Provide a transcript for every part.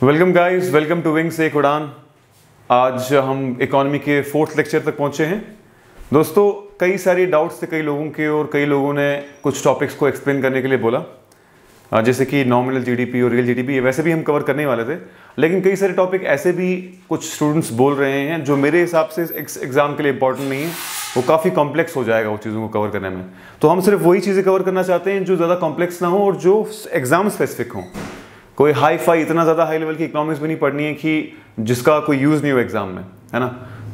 Welcome guys, welcome to wings Ek Udaan. आज हम economy के 4th लेक्चर तक पहुंचे हैं। दोस्तों, कई सारी डाउट्स थे कई लोगों के और कई लोगों ने कुछ टॉपिक्स को एक्सप्लेन करने के लिए बोला, जैसे कि नॉमिनल जीडीपी और रियल जीडीपी। वैसे भी हम कवर करने वाले थे, लेकिन कई सारे टॉपिक ऐसे भी कुछ स्टूडेंट्स बोल रहे हैं जो मेरे हिसाब से एग्जाम के लिए इंपॉर्टेंट नहीं है। वो काफ़ी कॉम्प्लेक्स हो जाएगा वो चीज़ों को कवर करने में। तो हम सिर्फ वही चीज़ें कवर करना चाहते हैं जो ज़्यादा कॉम्प्लेक्स ना हो और जो एग्जाम स्पेसिफिक हो। कोई हाई फाई इतना ज़्यादा हाई लेवल की इकोनॉमिक्स भी नहीं पढ़नी है कि जिसका कोई यूज़ नहीं हो एग्जाम में, है ना।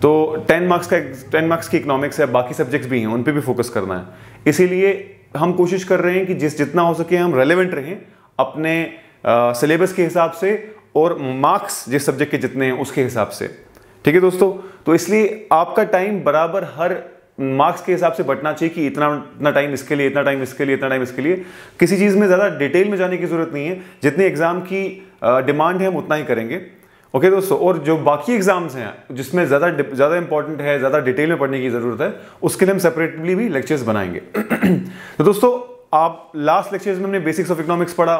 तो 10 मार्क्स की इकोनॉमिक्स है, बाकी सब्जेक्ट्स भी हैं, उन पे भी फोकस करना है। इसीलिए हम कोशिश कर रहे हैं कि जितना हो सके हम रेलेवेंट रहें अपने सिलेबस के हिसाब से और मार्क्स जिस सब्जेक्ट के जितने हैं उसके हिसाब से। ठीक है दोस्तों, तो इसलिए आपका टाइम बराबर हर मार्क्स के हिसाब से बटना चाहिए कि इतना टाइम इसके लिए, इतना टाइम इसके लिए, इतना टाइम इसके लिए। किसी चीज़ में ज़्यादा डिटेल में जाने की ज़रूरत नहीं है। जितनी एग्जाम की डिमांड है हम उतना ही करेंगे। ओके दोस्तों, और जो बाकी एग्जाम्स हैं जिसमें ज़्यादा इंपॉर्टेंट है, ज़्यादा डिटेल में पढ़ने की ज़रूरत है, उसके लिए हम सेपरेटली भी लेक्चर्स बनाएंगे। तो दोस्तों, आप लास्ट लेक्चर्स में हमने बेसिक्स ऑफ इकोनॉमिक्स पढ़ा,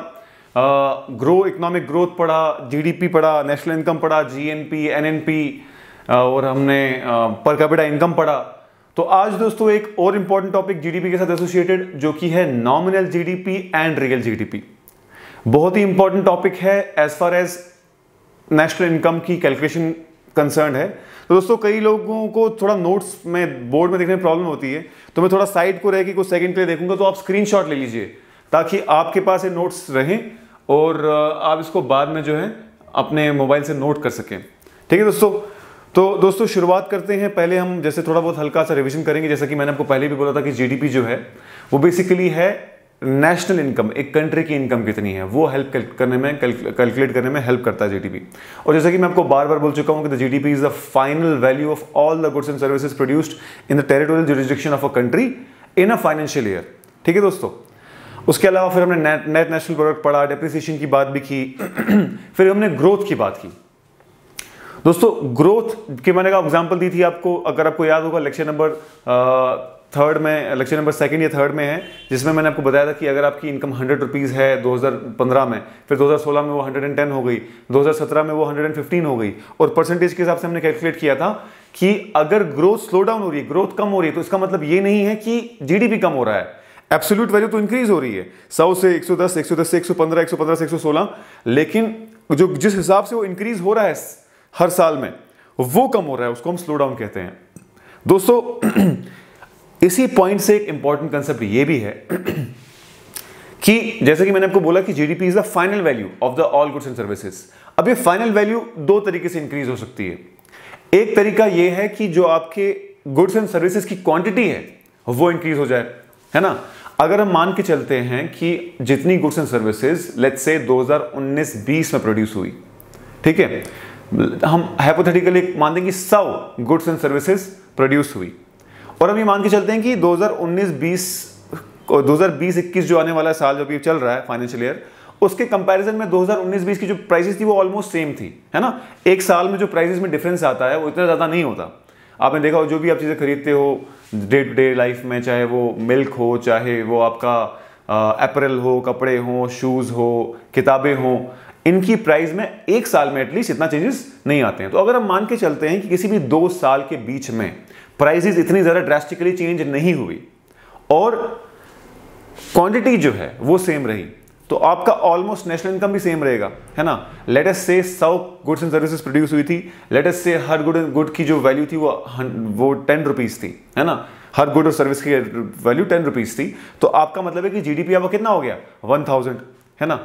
इकोनॉमिक ग्रोथ पढ़ा, जीडीपी पढ़ा, नेशनल इनकम पढ़ा, जीएनपी, एनएनपी, और हमने पर कैपिटा इनकम पढ़ा। तो आज दोस्तों एक और इंपॉर्टेंट टॉपिक जीडीपी के साथ एसोसिएटेड, जो कि है nominal GDP and real GDP. बहुत ही इंपॉर्टेंट टॉपिक है as far as national income की कैलकुलेशन कंसर्न है। तो दोस्तों, कई लोगों को थोड़ा नोट्स में बोर्ड में देखने में प्रॉब्लम होती है, तो मैं थोड़ा साइड को रह के कुछ सेकंड के लिए देखूंगा, तो आप स्क्रीनशॉट ले लीजिए ताकि आपके पास ये नोट्स रहें और आप इसको बाद में जो है अपने मोबाइल से नोट कर सकें। ठीक है दोस्तों, तो दोस्तों शुरुआत करते हैं। पहले हम जैसे थोड़ा बहुत हल्का सा रिवीजन करेंगे। जैसा कि मैंने आपको पहले भी बोला था कि जीडीपी जो है वो बेसिकली है नेशनल इनकम, एक कंट्री की इनकम कितनी है वो कैलकुलेट करने में हेल्प करता है जीडीपी। और जैसा कि मैं आपको बार बार बोल चुका हूं कि the GDP is the final value of all the goods and services produced in the territorial jurisdiction of a country in a financial year. ठीक है दोस्तों, उसके अलावा फिर हमने नेट नेशनल प्रोडक्ट पढ़ा, डेप्रिसिएशन की बात भी की, फिर हमने ग्रोथ की बात की। दोस्तों, ग्रोथ की मैंने कहा एग्जांपल दी थी आपको, अगर आपको याद होगा लेक्चर नंबर 2nd या 3rd में है, जिसमें मैंने आपको बताया था कि अगर आपकी इनकम 100 रुपीज़ है 2015 में, फिर 2016 में वो 110 हो गई, 2017 में वो 115 हो गई, और परसेंटेज के हिसाब से हमने कैलकुलेट किया था कि अगर ग्रोथ स्लो डाउन हो रही है, ग्रोथ कम हो रही है, तो इसका मतलब ये नहीं है कि जीडीपी कम हो रहा है। एब्सोल्यूट वैल्यू तो इंक्रीज हो रही है 100 से 110, 110 से 115, 115 से 116, लेकिन जो जिस हिसाब से वो इंक्रीज हो रहा है हर साल में वो कम हो रहा है, उसको हम स्लो डाउन कहते हैं दोस्तों। इसी पॉइंट से एक इंपॉर्टेंट कंसेप्ट ये भी है कि जैसे कि मैंने आपको बोला कि GDP is the final value of the all goods and services. अब ये फाइनल वैल्यू दो तरीके से इंक्रीज हो सकती है। एक तरीका ये है कि जो आपके गुड्स एंड सर्विसेज की क्वांटिटी है वो इंक्रीज हो जाए, है ना। अगर हम मान के चलते हैं कि जितनी goods and services let's say 2019-20 में प्रोड्यूस हुई, ठीक है, हम हाइपोथेटिकली मानते हैं कि 100 गुड्स एंड सर्विसेज प्रोड्यूस हुई, और हम ये मान के चलते हैं कि 2020-21 जो आने वाला साल जो अभी चल रहा है फाइनेंशियल ईयर, उसके कंपैरिजन में 2019-20 की जो प्राइसेस थी वो ऑलमोस्ट सेम थी, है ना। एक साल में जो प्राइसेस में डिफरेंस आता है वो इतना ज़्यादा नहीं होता। आपने देखा हो जो भी आप चीज़ें खरीदते हो डे टू डे लाइफ में, चाहे वो मिल्क हो, चाहे वो आपका एपरल हो, कपड़े हो, शूज़ हो, किताबें हो, इनकी प्राइस में एक साल में एटलीस्ट इतना चेंजेस नहीं आते हैं। तो अगर हम मान के चलते हैं कि किसी भी 2 साल के बीच में प्राइसेस इतनी ज़्यादा ड्रास्टिकली चेंज नहीं हुई और क्वांटिटी जो है वो सेम रही, तो आपका ऑलमोस्ट नेशनल इनकम भी सेम रहेगा, है ना। लेट अस से 100 गुड्स एंड सर्विसेज प्रोड्यूस हुई थी, लेट अस से हर गुड की जो वैल्यू थी वो 10 रुपीज़ थी, है ना। हर गुड और सर्विस की वैल्यू 10 रुपीज़ थी, तो आपका मतलब है कि जीडीपी आपका कितना हो गया 1000, है ना।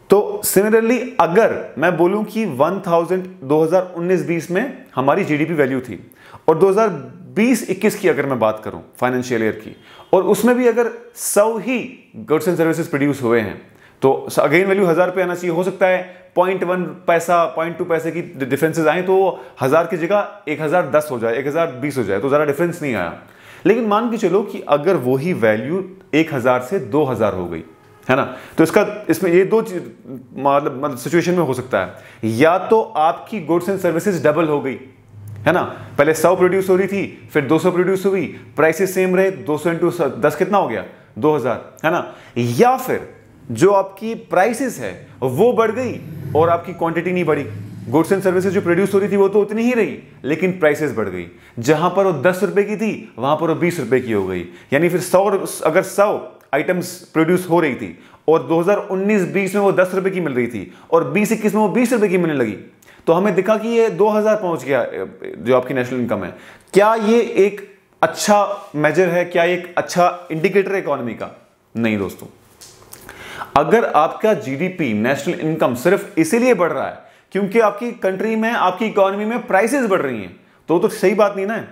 तो सिमिलरली अगर मैं बोलूं कि 1000 2019-20 में हमारी जीडीपी वैल्यू थी, और 2020-21 की अगर मैं बात करूं फाइनेंशियल ईयर की, और उसमें भी अगर 100 ही गुड्स एंड सर्विसेज प्रोड्यूस हुए हैं, तो अगेन वैल्यू 1000 रुपये आना चाहिए। हो सकता है 0.1 पैसा 0.2 पैसे की डिफरेंसेज आए तो 1000 की जगह 1010 हो जाए, 1020 हो जाए, तो ज़्यादा डिफरेंस नहीं आया। लेकिन मान के चलो कि अगर वही वैल्यू 1000 से 2000 हो गई, है ना, तो इसमें ये दो मतलब सिचुएशन में हो सकता है। या तो आपकी गुड्स एंड सर्विसेज डबल हो गई, है ना, पहले 100 प्रोड्यूस हो रही थी, फिर 200 प्रोड्यूस हुई, प्राइसेस सेम रहे, 200 इंटू 10 कितना हो गया 2000, है ना। या फिर जो आपकी प्राइसेस है वो बढ़ गई और आपकी क्वांटिटी नहीं बढ़ी। गुड्स एंड सर्विसेज जो प्रोड्यूस हो रही थी वो तो उतनी ही रही, लेकिन प्राइसेस बढ़ गई। जहां पर वो 10 रुपए की थी वहां पर वो 20 रुपए की हो गई। यानी फिर 100 आइटम्स प्रोड्यूस हो रही थी और 2019-20 में वो 10 रुपए की मिल रही थी और 20-21 में वो 20 रुपए की मिलने लगी, तो हमें दिखा कि ये 2000 पहुंच गया जो आपकी नेशनल इनकम है। क्या ये एक अच्छा मेजर है? क्या एक अच्छा इंडिकेटर है इकोनॉमी का? नहीं दोस्तों। अगर आपका जीडीपी, नेशनल इनकम सिर्फ इसीलिए बढ़ रहा है क्योंकि आपकी कंट्री में, आपकी इकोनॉमी में प्राइसेस बढ़ रही हैं, तो सही बात नहीं ना।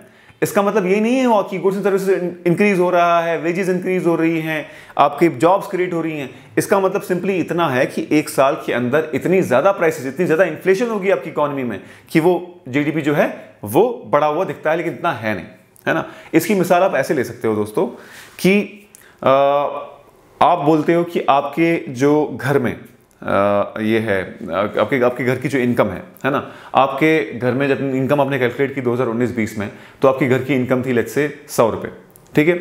इसका मतलब ये नहीं है कि गुड्स एंड सर्विसेज इंक्रीज हो रहा है, वेजेस इंक्रीज हो रही हैं, आपकी जॉब्स क्रिएट हो रही हैं। इसका मतलब सिंपली इतना है कि एक साल के अंदर इतनी ज्यादा प्राइसेस, इतनी ज्यादा इन्फ्लेशन होगी आपकी इकोनॉमी में कि वो जीडीपी जो है वो बढ़ा हुआ दिखता है, लेकिन इतना है नहीं, है ना। इसकी मिसाल आप ऐसे ले सकते हो दोस्तों कि आप बोलते हो कि आपके जो घर में ये है, आपके घर की जो इनकम है ना, आपके घर में जब इनकम आपने कैलकुलेट की 2019-20 में, तो आपकी घर की इनकम थी लेट्स से 100 रुपए, ठीक है।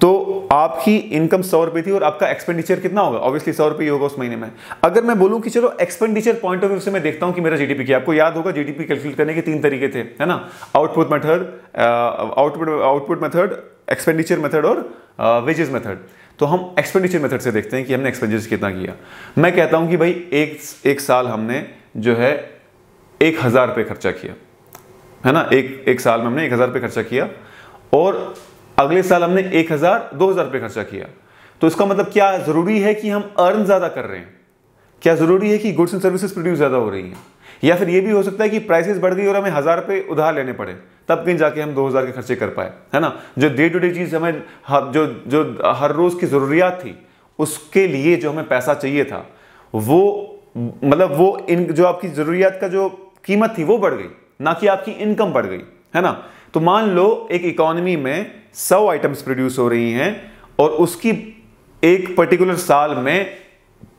तो आपकी इनकम 100 रुपए थी और आपका एक्सपेंडिचर कितना होगा? ऑब्वियसली 100 रुपए ही होगा उस महीने में। अगर मैं बोलूं कि चलो एक्सपेंडिचर पॉइंट ऑफ व्यू से मैं देखता हूं कि मेरा जीडीपी क्या, आपको याद होगा जीडीपी कैलकुलेट करने के 3 तरीके थे, है ना। आउटपुट मेथड, एक्सपेंडिचर मेथड और वेजेस मेथड। तो हम एक्सपेंडिचर मेथड से देखते हैं कि हमने एक्सपेंडिचर कितना किया। मैं कहता हूं कि भाई एक साल हमने जो है 1000 रुपये खर्चा किया, है ना। एक साल में हमने 1000 रुपये खर्चा किया और अगले साल हमने 2000 रुपये खर्चा किया। तो इसका मतलब क्या जरूरी है कि हम अर्न ज्यादा कर रहे हैं? क्या जरूरी है कि गुड्स एंड सर्विसेज प्रोड्यूस ज्यादा हो रही हैं? या फिर ये भी हो सकता है कि प्राइसेस बढ़ गई और हमें 1000 रुपये उधार लेने पड़े, तब कहीं जाके हम 2000 के खर्चे कर पाए, है ना। जो डे टू डे चीज हमें, जो हर रोज की जरूरियात थी, उसके लिए जो हमें पैसा चाहिए था, वो मतलब वो इन जो आपकी जरूरियात का जो कीमत थी वो बढ़ गई, ना कि आपकी इनकम बढ़ गई, है ना। तो मान लो एक इकोनॉमी में 100 आइटम्स प्रोड्यूस हो रही हैं और उसकी एक पर्टिकुलर साल में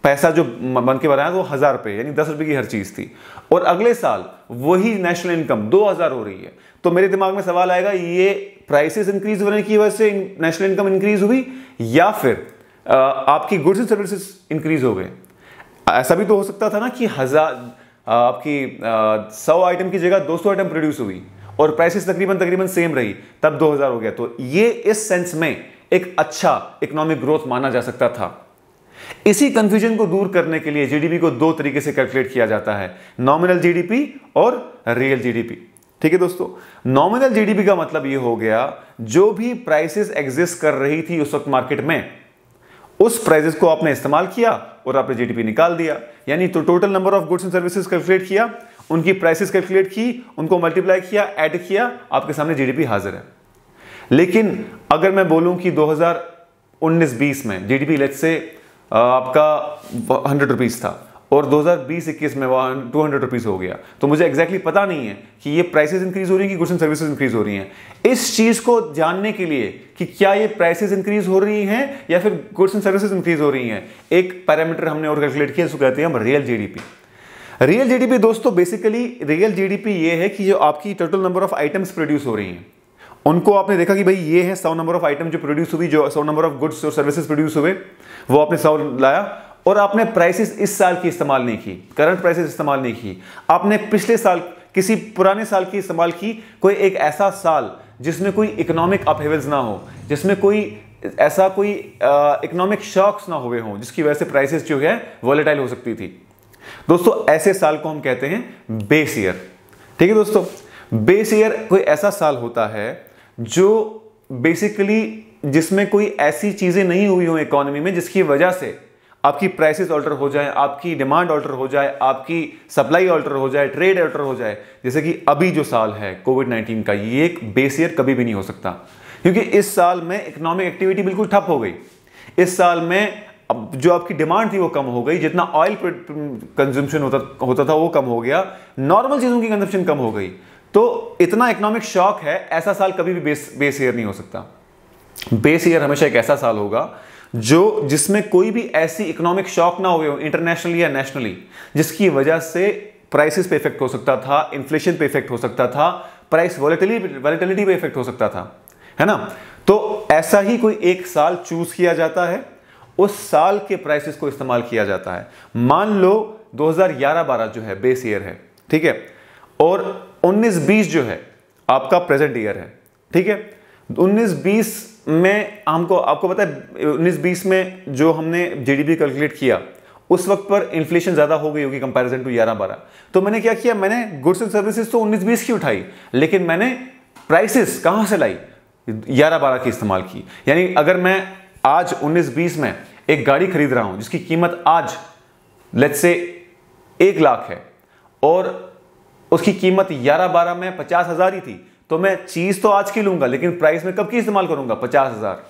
पैसा जो बन के बनाया वो 1000 रुपये, यानी 10 रुपए की हर चीज थी, और अगले साल वही नेशनल इनकम 2000 हो रही है। तो मेरे दिमाग में सवाल आएगा, ये प्राइसेस इंक्रीज होने की वजह से नेशनल इनकम इंक्रीज हुई या फिर आपकी गुड्स एंड सर्विसेज इंक्रीज हो गए? ऐसा भी तो हो सकता था ना कि 100 आइटम की जगह 200 आइटम प्रोड्यूस हुई और प्राइसेस तकरीबन सेम रही, तब 2000 हो गया। तो ये इस सेंस में एक अच्छा इकोनॉमिक ग्रोथ माना जा सकता था। इसी कंफ्यूजन को दूर करने के लिए जीडीपी को 2 तरीके से कैलकुलेट किया जाता है, नॉमिनल जीडीपी और रियल जीडीपी, ठीक है दोस्तों। नॉमिनल जीडीपी का मतलब ये हो गया, जो भी प्राइसेस एग्जिस्ट कर रही थी उस वक्त मार्केट में, उस प्राइसेस को आपने इस्तेमाल किया और आपने जीडीपी निकाल दिया। यानी तो total number of goods and services calculate किया, उनकी प्राइसेस कैलकुलेट की, उनको मल्टीप्लाई किया, ऐड किया, आपके सामने जीडीपी हाजिर है। लेकिन अगर मैं बोलूं कि 2019-20 में जीडीपी लेट्स से आपका 100 रुपीज था और 2020-21 में वह 200 रुपीज हो गया, तो मुझे एग्जैक्टली पता नहीं है कि ये प्राइसेस इंक्रीज हो रही हैं कि गुड्स एंड सर्विसेज इंक्रीज हो रही हैं। इस चीज को जानने के लिए कि क्या ये प्राइसेस इंक्रीज हो रही हैं या फिर गुड्स एंड सर्विसेज इंक्रीज हो रही हैं, एक पैरामीटर हमने और कैलकुलेट किया, इसको कहते हैं हम रियल जीडीपी। रियल जीडीपी दोस्तों, बेसिकली रियल जीडीपी ये है कि जो आपकी total number of items produce हो रही हैं, उनको आपने देखा कि भाई ये है 100 नंबर ऑफ आइटम जो प्रोड्यूस हुई, जो 100 नंबर ऑफ गुड्स और सर्विसेज प्रोड्यूस हुए, वो आपने 100 लाया और आपने प्राइसेस इस साल की इस्तेमाल नहीं की, करंट प्राइसेस इस्तेमाल नहीं की, आपने पिछले साल किसी पुराने साल की इस्तेमाल की, कोई एक ऐसा साल जिसमें कोई इकोनॉमिक अपहेवल्स ना हो, जिसमें कोई ऐसा कोई इकोनॉमिक शॉक्स ना हुए हों जिसकी वजह से प्राइसेस जो है वॉलेटाइल हो सकती थी। दोस्तों ऐसे साल को हम कहते हैं बेस ईयर, ठीक है दोस्तों। बेस ईयर कोई ऐसा साल होता है जो बेसिकली जिसमें कोई ऐसी चीजें नहीं हुई हो इकोनॉमी में जिसकी वजह से आपकी प्राइसेस ऑल्टर हो जाए, आपकी डिमांड ऑल्टर हो जाए, आपकी सप्लाई ऑल्टर हो जाए, ट्रेड ऑल्टर हो जाए। जैसे कि अभी जो साल है कोविड-19 का, ये एक बेस ईयर कभी भी नहीं हो सकता, क्योंकि इस साल में इकोनॉमिक एक्टिविटी बिल्कुल ठप हो गई। इस साल में जो आपकी डिमांड थी वो कम हो गई, जितना ऑयल कंजम्पशन होता था वो कम हो गया, नॉर्मल चीजों की कंजम्पशन कम हो गई। तो इतना इकोनॉमिक शॉक है, ऐसा साल कभी भी बेस ईयर नहीं हो सकता। बेस ईयर हमेशा एक ऐसा साल होगा जो जिसमें कोई भी ऐसी इकोनॉमिक शॉक ना हुए हो इंटरनेशनली या नेशनली, जिसकी वजह से प्राइसेस पे इफेक्ट हो सकता था, इन्फ्लेशन पे इफेक्ट हो सकता था, प्राइस वॉलेटिलिटी पे इफेक्ट हो सकता था, है ना। तो ऐसा ही कोई एक साल चूज किया जाता है उस साल के प्राइसेस को इस्तेमाल किया जाता है। मान लो 2011-12 जो है बेस ईयर है, ठीक है, और 19-20 जो है आपका प्रेजेंट ईयर है, ठीक है। 19-20 में हमको, आपको पता है 19-20 में जो हमने जीडीपी कैलकुलेट किया उस वक्त पर इन्फ्लेशन ज्यादा हो गई होगी कंपैरिजन टू 11-12। तो मैंने क्या किया, मैंने गुड्स एंड सर्विसेज तो 19-20 की उठाई, लेकिन मैंने प्राइसेस कहां से लाई, 11-12 की इस्तेमाल की। यानी अगर मैं आज 19-20 में एक गाड़ी खरीद रहा हूं जिसकी कीमत आज लेट्स से 1 लाख है और उसकी कीमत 11-12 में 50,000 ही थी, तो मैं चीज तो आज की लूंगा, लेकिन प्राइस में कब की इस्तेमाल करूंगा, 50,000,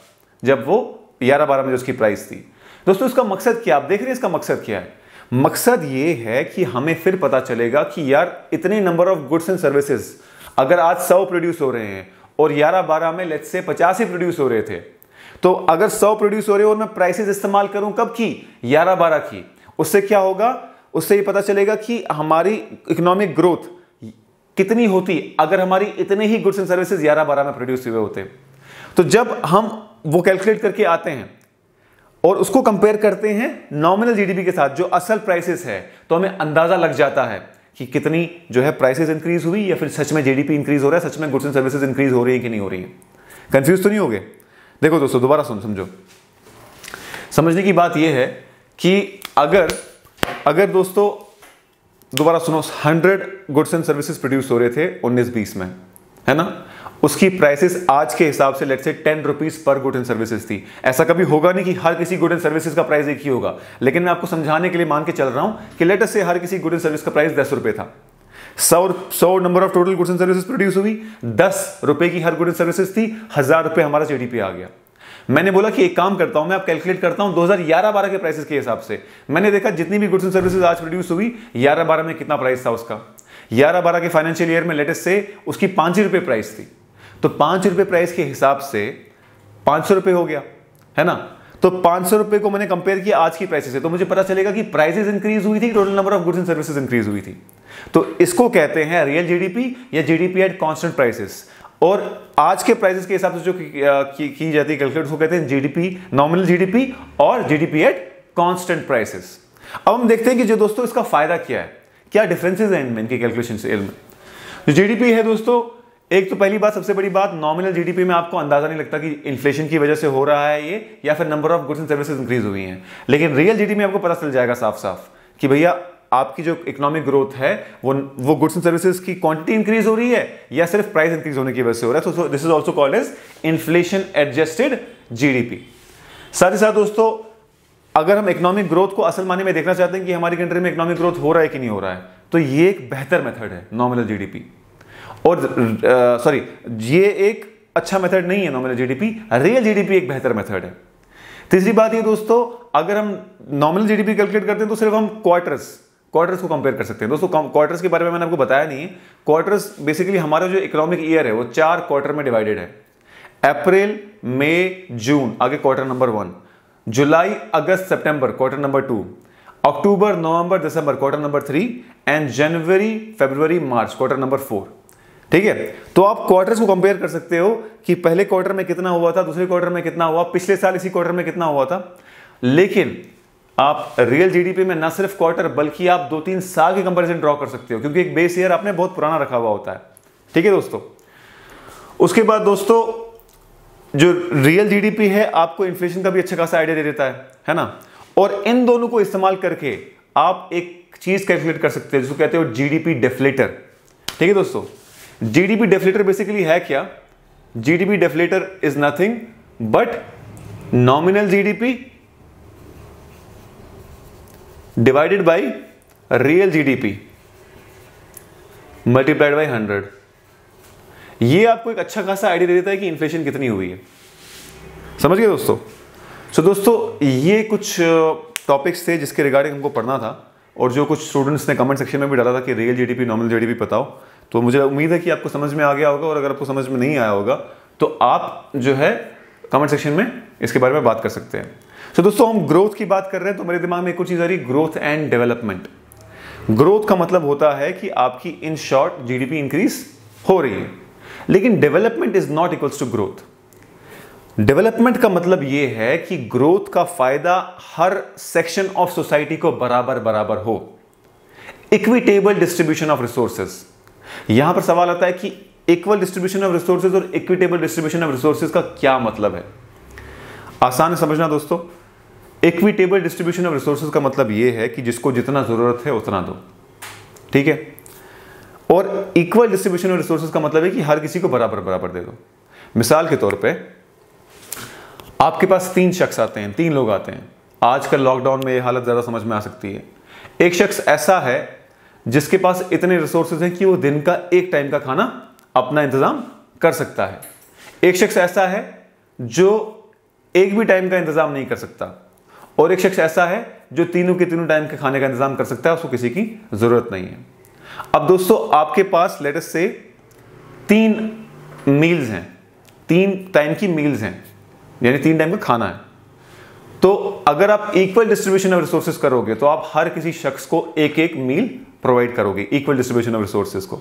जब वो 11-12 में जो उसकी प्राइस थी। दोस्तों इसका मकसद क्या, आप देख रहे हैं इसका मकसद क्या है? मकसद ये है कि हमें फिर पता चलेगा कि यार इतने number of goods and services अगर आज 100 प्रोड्यूस हो रहे हैं और 11-12 में लेट्स से 50 ही प्रोड्यूस हो रहे थे, तो अगर 100 प्रोड्यूस हो रहे हो और मैं प्राइसेस इस्तेमाल करूं कब की, 11-12 की, उससे क्या होगा, उससे ये पता चलेगा कि हमारी इकोनॉमिक ग्रोथ कितनी होती अगर हमारी इतने ही गुड्स एंड सर्विसेज 11-12 में प्रोड्यूस हुए होते। तो जब हम वो कैलकुलेट करके आते हैं और उसको कंपेयर करते हैं नॉमिनल जीडीपी के साथ जो असल प्राइसेस है, तो हमें अंदाजा लग जाता है कि कितनी जो है प्राइसेस इंक्रीज हुई या फिर सच में जीडीपी इंक्रीज हो रहा है, सच में गुड्स एंड सर्विसेज इंक्रीज हो रही है कि नहीं हो रही है। कंफ्यूज तो नहीं हो गए? देखो दोस्तों दोबारा समझो। समझने की बात यह है कि अगर दोस्तों दोबारा सुनो, 100 गुड्स एंड सर्विसेज प्रोड्यूस हो रहे थे 19-20 में, है ना, उसकी प्राइसेस आज के हिसाब से let's say 10 rupees per good and services थी। ऐसा कभी होगा नहीं कि हर किसी गुड एंड सर्विसेज का प्राइस एक ही होगा, लेकिन मैं आपको समझाने के लिए मान के चल रहा हूं कि लेट अस से हर किसी गुड एंड सर्विस का प्राइस 10 रुपए था। 100 number of total goods and services produce हुई, 10 रुपए की हर गुड एंड सर्विसेज थी, 1000 रुपए हमारा जीडीपी आ गया। मैंने बोला कि एक काम करता हूं, मैं आप कैलकुलेट करता हूं 2011-12 के प्राइसेस के हिसाब से। मैंने देखा जितनी भी गुड्स एंड सर्विसेज आज प्रोड्यूस हुई, 11-12 में कितना प्राइस था उसका। 11-12 के फाइनेंशियल ईयर में लेटेस्ट से उसकी 5 रुपए प्राइस थी, तो 5 रुपए प्राइस के हिसाब से 500 रुपए हो गया, है ना। तो 500 रुपए को मैंने कंपेयर किया आज की प्राइसेस से, तो मुझे पता चलेगा कि प्राइसेस इंक्रीज हुई थी, total number of goods and services increase हुई थी। तो इसको कहते हैं रियल जीडीपी या जीडीपी एट कांस्टेंट प्राइसेस। और आज के प्राइसेस के हिसाब से जो की जाती है कैलकुलेट, उसको कहते हैं जीडीपी, नॉमिनल जीडीपी और जीडीपी एट कांस्टेंट प्राइसेस। अब हम देखते हैं कि जो दोस्तों इसका फायदा क्या है, क्या डिफरेंसेस हैं इनके कैलकुलेशन से में। जो जीडीपी है दोस्तों, एक तो पहली बात, सबसे बड़ी बात, नॉमिनल जीडीपी में आपको अंदाजा नहीं लगता कि इन्फ्लेशन की वजह से हो रहा है ये या फिर number of goods and services increase हुई हैं। लेकिन रियल जीडीपी में आपको पता चल जाएगा साफ साफ कि भैया आपकी जो इकोनॉमिक ग्रोथ है वो गुड्स एंड सर्विसेज की क्वांटिटी इंक्रीज हो रही है या सिर्फ प्राइस इंक्रीज होने की वजह से हो रहा है। तो this is also called as inflation adjusted GDP. साथ ही साथ दोस्तों, अगर हम इकोनॉमिक ग्रोथ को असल मायने में देखना चाहते हैं कि हमारी कंट्री में इकोनॉमिक ग्रोथ हो रहा है कि नहीं हो रहा है, तो ये एक बेहतर मेथड है नॉमिनल जीडीपी। और ये एक अच्छा मेथड नहीं है नॉमिनल जीडीपी, रियल जीडीपी एक बेहतर मेथड है। तीसरी बात ये दोस्तों, अगर हम नॉमिनल जीडीपी कैलकुलेट करते हैं तो सिर्फ हम क्वार्टर्स को कंपेयर कर सकते हैं। दोस्तों क्वार्टर्स के बारे में मैंने आपको बताया नहीं है। क्वार्टर्स बेसिकली हमारा जो इकोनॉमिक ईयर है वो 4 क्वार्टर में डिवाइडेड है। अप्रैल, मई, जून आगे quarter number 1, July, August, September quarter number 2, October, November, December quarter number 3 and January, February, March quarter number 4। ठीक है, तो आप क्वार्टर्स को कंपेयर कर सकते हो कि पहले क्वार्टर में कितना हुआ था, दूसरे क्वार्टर में कितना हुआ, पिछले साल इसी क्वार्टर में कितना हुआ था। लेकिन आप रियल जीडीपी में ना सिर्फ क्वार्टर बल्कि आप 2-3 साल की कंपैरिजन ड्रॉ कर सकते हो, क्योंकि एक बेस ईयर आपने बहुत पुराना रखा हुआ होता है। ठीक है दोस्तों, उसके बाद दोस्तों जो रियल जीडीपी है आपको इन्फ्लेशन का भी अच्छा खासा आइडिया दे देता है ना। और इन दोनों को इस्तेमाल करके आप एक चीज कैलकुलेट कर सकते हैं जिसको कहते हो जीडीपी डेफ्लेटर। ठीक है दोस्तों, जीडीपी डेफ्लेटर बेसिकली है क्या? GDP deflator is nothing but nominal GDP divided by real GDP multiplied by 100। ये आपको एक अच्छा खासा आइडिया दे देता है कि इन्फ्लेशन कितनी हुई है। समझ गए दोस्तों? सो दोस्तों, ये कुछ टॉपिक्स थे जिसके रिगार्डिंग हमको पढ़ना था, और जो कुछ स्टूडेंट्स ने कमेंट सेक्शन में भी डाला था कि रियल जीडीपी, नॉमिनल जीडीपी बताओ, तो मुझे उम्मीद है कि आपको समझ में आ गया होगा। और अगर आपको समझ में नहीं आया होगा तो आप जो है कमेंट सेक्शन में इसके बारे में बात कर सकते हैं। तो दोस्तों, हम ग्रोथ की बात कर रहे हैं तो मेरे दिमाग में एक और चीज आ रही, ग्रोथ एंड डेवलपमेंट। ग्रोथ का मतलब होता है कि आपकी इन शॉर्ट जीडीपी इंक्रीज हो रही है, लेकिन development is not equals to growth. Development का मतलब यह है कि ग्रोथ का फायदा हर सेक्शन ऑफ सोसाइटी को बराबर बराबर हो। इक्विटेबल डिस्ट्रीब्यूशन ऑफ रिसोर्सेज, यहां पर सवाल आता है कि इक्वल डिस्ट्रीब्यूशन ऑफ रिसोर्सेज और इक्विटेबल डिस्ट्रीब्यूशन ऑफ रिसोर्सेज का क्या मतलब है। आसान है समझना दोस्तों। इक्विटेबल डिस्ट्रीब्यूशन ऑफ रिसोर्सेज का मतलब यह है कि जिसको जितना जरूरत है उतना दो, ठीक है। और इक्वल डिस्ट्रीब्यूशन ऑफ रिसोर्सेज का मतलब है कि हर किसी को बराबर बराबर दे दो। मिसाल के तौर पे आपके पास 3 शख्स आते हैं, 3 लोग आते हैं। आजकल लॉकडाउन में ये हालत ज़्यादा समझ में आ सकती है। एक शख्स ऐसा है जिसके पास इतने रिसोर्सेज हैं कि वो दिन का एक टाइम का खाना अपना इंतज़ाम कर सकता है। एक शख्स ऐसा है जो एक भी टाइम का इंतज़ाम नहीं कर सकता, और एक शख्स ऐसा है जो तीनों के तीनों टाइम के खाने का इंतज़ाम कर सकता है, उसको किसी की ज़रूरत नहीं है। अब दोस्तों आपके पास लेट अस से 3 मील्स हैं, 3 टाइम की मील्स हैं, यानी 3 टाइम का खाना है। तो अगर आप इक्वल डिस्ट्रीब्यूशन ऑफ रिसोर्सेज करोगे तो आप हर किसी शख्स को एक एक मील प्रोवाइड करोगे, इक्वल डिस्ट्रीब्यूशन ऑफ रिसोर्सेज को।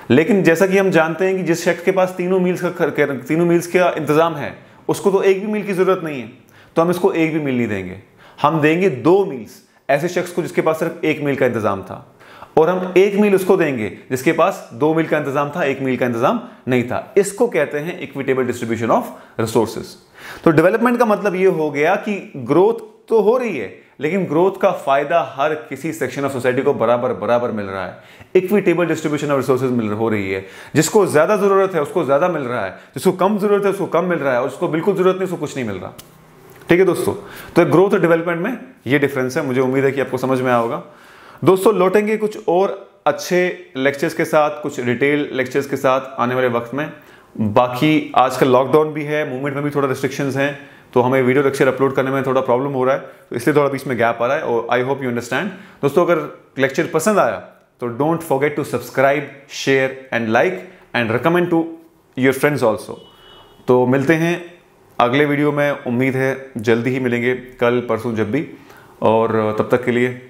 लेकिन जैसा कि हम जानते हैं कि जिस शख्स के पास तीनों मील्स का इंतजाम है उसको तो एक भी मील की जरूरत नहीं है, तो हम इसको एक भी मील नहीं देंगे, हम देंगे 2 मील्स ऐसे शख्स को जिसके पास सिर्फ 1 मील का इंतजाम था, और हम 1 मील उसको देंगे जिसके पास 2 मील का इंतजाम था, 1 मील का इंतजाम नहीं था। इसको कहते हैं इक्विटेबल डिस्ट्रीब्यूशन ऑफ रिसोर्सेज। तो डेवलपमेंट का मतलब यह हो गया कि ग्रोथ तो हो रही है, लेकिन ग्रोथ का फायदा हर किसी सेक्शन ऑफ सोसाइटी को बराबर बराबर मिल रहा है। इक्विटेबल डिस्ट्रीब्यूशन ऑफ रिसोर्सेज हो रही है। जिसको ज्यादा जरूरत है उसको ज्यादा मिल रहा है, जिसको कम जरूरत है उसको कम मिल रहा है, और जिसको बिल्कुल जरूरत नहीं उसको कुछ नहीं मिल रहा। ठीक है दोस्तों, तो ग्रोथ और डेवलपमेंट में ये डिफरेंस है। मुझे उम्मीद है कि आपको समझ में आया होगा। दोस्तों लौटेंगे कुछ और अच्छे लेक्चर्स के साथ, कुछ डिटेल लेक्चर्स के साथ आने वाले वक्त में। बाकी आजकल लॉकडाउन भी है, मूवमेंट में भी थोड़ा रिस्ट्रिक्शंस हैं, तो हमें वीडियो लेक्चर अपलोड करने में थोड़ा प्रॉब्लम हो रहा है, तो इसलिए थोड़ा बीच में गैप आ रहा है, और आई होप यू अंडरस्टैंड। दोस्तों अगर लेक्चर पसंद आया तो don't forget to subscribe, share and like and recommend to your friends also. तो मिलते हैं अगले वीडियो में, उम्मीद है जल्दी ही मिलेंगे, कल परसों जब भी, और तब तक के लिए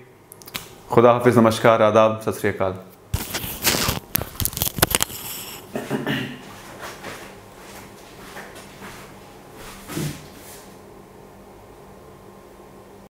खुदा हाफिज़, नमस्कार, आदाब, सत श्री अकाल।